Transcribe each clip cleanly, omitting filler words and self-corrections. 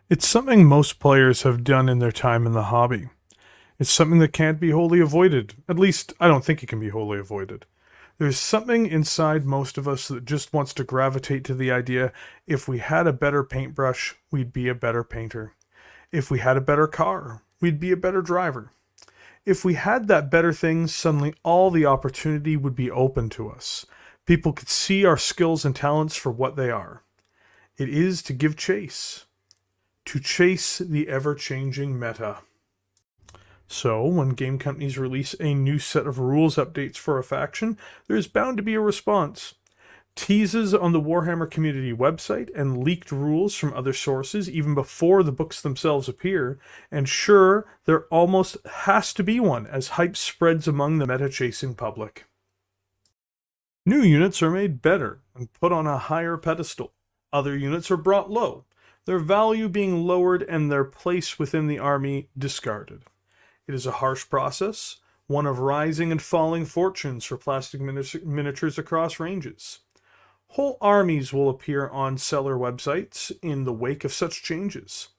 It's something most players have done in their time in the hobby. It's something that can't be wholly avoided. At least, I don't think it can be wholly avoided. There's something inside most of us that just wants to gravitate to the idea if we had a better paintbrush, we'd be a better painter. If we had a better car, we'd be a better driver. If we had that better thing, suddenly all the opportunity would be open to us. People could see our skills and talents for what they are. It is to give chase. To chase the ever-changing meta. So, when game companies release a new set of rules updates for a faction, there's bound to be a response. Teases on the Warhammer community website and leaked rules from other sources even before the books themselves appear, and sure, there almost has to be one as hype spreads among the meta-chasing public. New units are made better and put on a higher pedestal. Other units are brought low, their value being lowered and their place within the army discarded. It is a harsh process, one of rising and falling fortunes for plastic miniatures across ranges. Whole armies will appear on seller websites in the wake of such changes.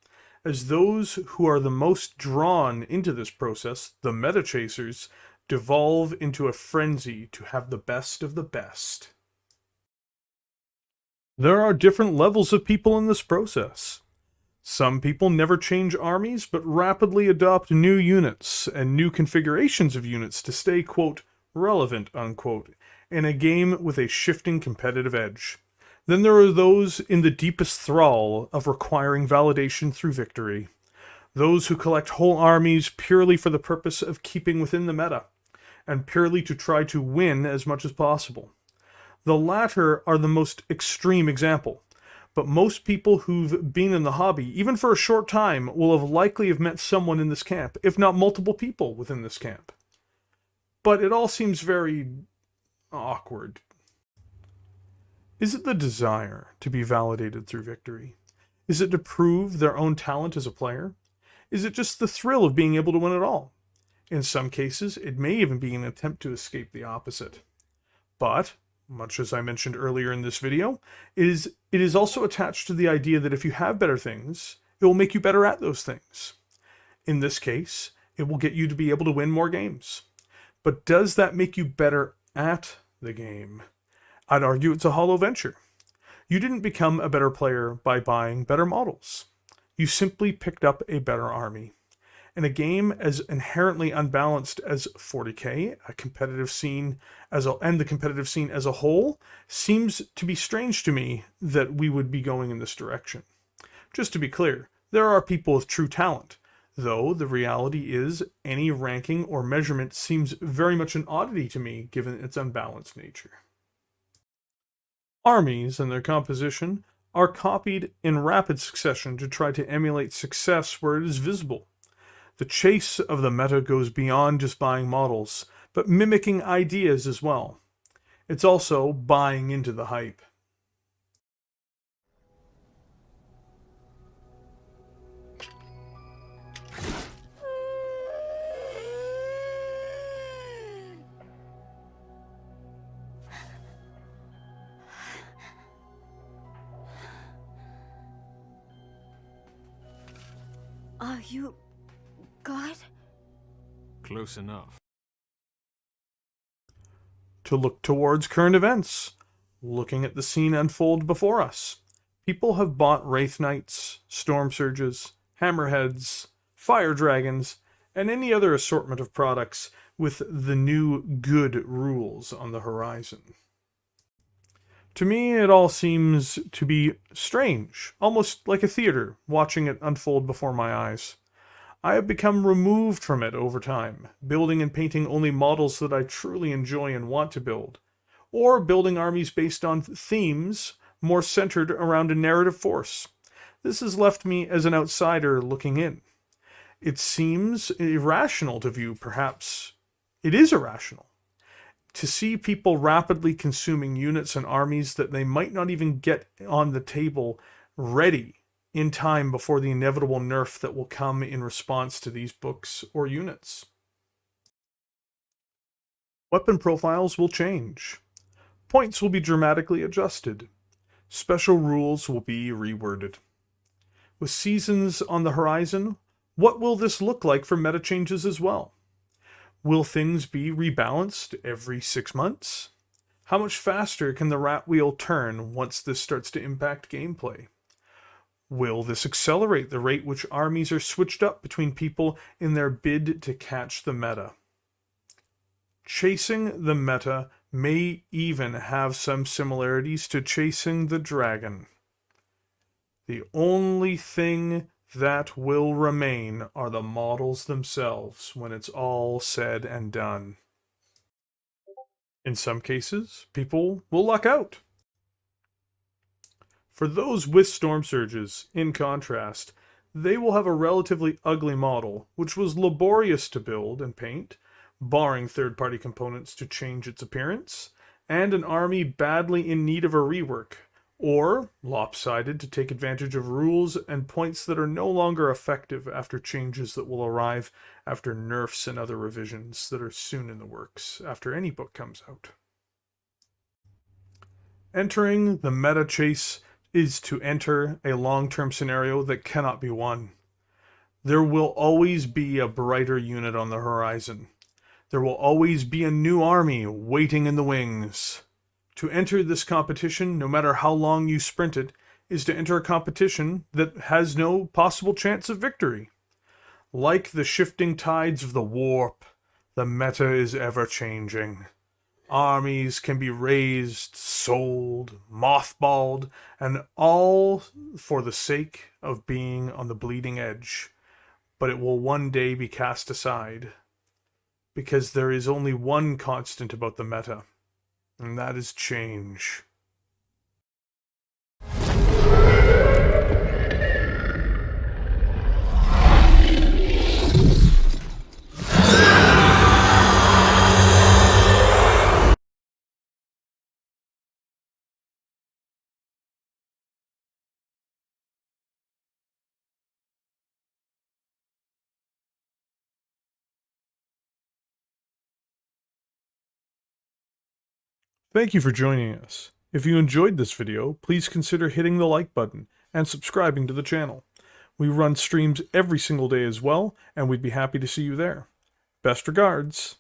As those who are the most drawn into this process, the meta chasers, devolve into a frenzy to have the best of the best. There are different levels of people in this process. Some people never change armies, but rapidly adopt new units and new configurations of units to stay, quote, relevant, unquote, in a game with a shifting competitive edge. Then there are those in the deepest thrall of requiring validation through victory. Those who collect whole armies purely for the purpose of keeping within the meta, and purely to try to win as much as possible. The latter are the most extreme example. But most people who've been in the hobby, even for a short time, will have likely have met someone in this camp, if not multiple people within this camp. But it all seems very awkward. Is it the desire to be validated through victory? Is it to prove their own talent as a player? Is it just the thrill of being able to win it all? In some cases, it may even be an attempt to escape the opposite. But much as I mentioned earlier in this video, it is also attached to the idea that if you have better things, it will make you better at those things. In this case, it will get you to be able to win more games. But does that make you better at the game? I'd argue it's a hollow venture. You didn't become a better player by buying better models. You simply picked up a better army. In a game as inherently unbalanced as 40k, a competitive scene and the competitive scene as a whole, seems to be strange to me that we would be going in this direction. Just to be clear, there are people with true talent, though the reality is any ranking or measurement seems very much an oddity to me given its unbalanced nature. Armies and their composition are copied in rapid succession to try to emulate success where it is visible. The chase of the meta goes beyond just buying models, but mimicking ideas as well. It's also buying into the hype. Are you... God? Close enough. To look towards current events, looking at the scene unfold before us. People have bought Wraith Knights, Storm Surges, Hammerheads, Fire Dragons, and any other assortment of products with the new good rules on the horizon. To me, it all seems to be strange, almost like a theater, watching it unfold before my eyes. I have become removed from it over time, building and painting only models that I truly enjoy and want to build, or building armies based on themes more centered around a narrative force. This has left me as an outsider looking in. It seems irrational to view, perhaps it is irrational, to see people rapidly consuming units and armies that they might not even get on the table ready in time before the inevitable nerf that will come in response to these books or units. Weapon profiles will change. Points will be dramatically adjusted. Special rules will be reworded. With seasons on the horizon, what will this look like for meta changes as well? Will things be rebalanced every 6 months? How much faster can the rat wheel turn once this starts to impact gameplay? Will this accelerate the rate which armies are switched up between people in their bid to catch the meta? Chasing the meta may even have some similarities to chasing the dragon. The only thing that will remain are the models themselves when it's all said and done. In some cases, people will luck out. For those with storm surges, in contrast, they will have a relatively ugly model, which was laborious to build and paint, barring third-party components to change its appearance, and an army badly in need of a rework, or lopsided to take advantage of rules and points that are no longer effective after changes that will arrive after nerfs and other revisions that are soon in the works after any book comes out. Entering the meta chase is to enter a long-term scenario that cannot be won. There will always be a brighter unit on the horizon. There will always be a new army waiting in the wings. To enter this competition, no matter how long you sprint it, is to enter a competition that has no possible chance of victory. Like the shifting tides of the warp, the meta is ever changing. Armies can be raised, sold, mothballed, and all for the sake of being on the bleeding edge. But it will one day be cast aside. Because there is only one constant about the meta, and that is change. Thank you for joining us. If you enjoyed this video, please consider hitting the like button and subscribing to the channel. We run streams every single day as well, and we'd be happy to see you there. Best regards.